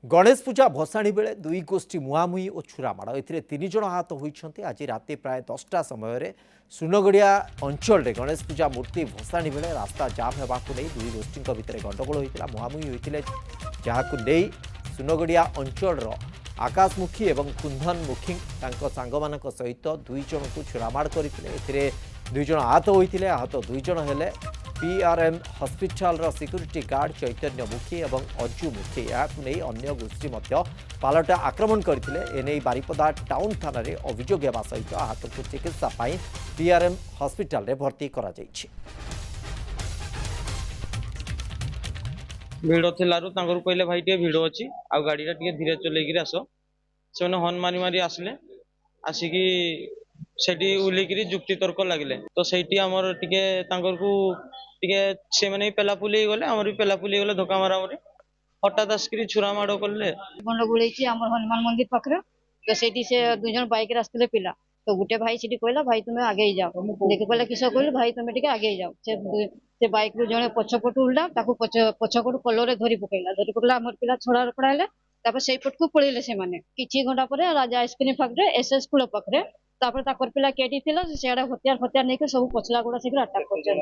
गणेश पूजा भसाणी बेले दुई गोष्ठी मुहांमुही और छुरामाड़ ए जन आहत होती। आज राति प्राय 10टा समय सुनगड़िया अंचल में गणेश पूजा मूर्ति भसाणी बेले रास्ता जाम होगा दुई गोष्ठी भितर गंडगोल होता मुहांमुही होते जहां नहीं सुनगड़िया अंचल आकाशमुखी और कुंदनमुखी सांग सहित दुई जन को छुरामाड़ करते दुई जन आहत होते आहत दुई जन हेले पीआरएम हॉस्पिटल सिक्यूरिटी गार्ड चैतन्य मुखी और अजु मुखी नहीं अन्य गोष्ठी पालटा आक्रमण करते बारिपदा टाउन थाना अभियोग होगा सहित आहत को चिकित्सा पीआरएम हॉस्पिटल रे भर्ती करा जायछि। भिड़ थिलारु कहले भाई टे भिड़ अच्छी आ गाड़ी टे धीरे चलैक आस से हर्न मारी मारी आसले आसिकी सेठी उल्लेखिरी जुक्ति तर्क लगिले तो सेठी आमर टिके से माने पेलापुली गले आमर भी पेलापुली गले धोका मारा मारी हठात आसिक छुरा माड़ कले गंडगोल हनुमान मंदिर पाखे तो सेठी से दुई जन बाइक आसते पिला तो गोटे भाई से कहला भाई तुम्हें आगे ही जाओ देख कहला किस कहले भाई तुम्हें टिके आगे ही जाओ से बाइक रु जड़े पछपटू उल्टा पछपटू कलर धरी पकड़ा आमर पिला छड़ा रपड़ा है से पट को पड़े से किसी घंटा पर राजा आइसक्रीम फैक्ट्री एसएस स्कूल पाखे पिला केटी सियाड़े हथियार नहीं सब पछला गुड़ा से अटाक कर।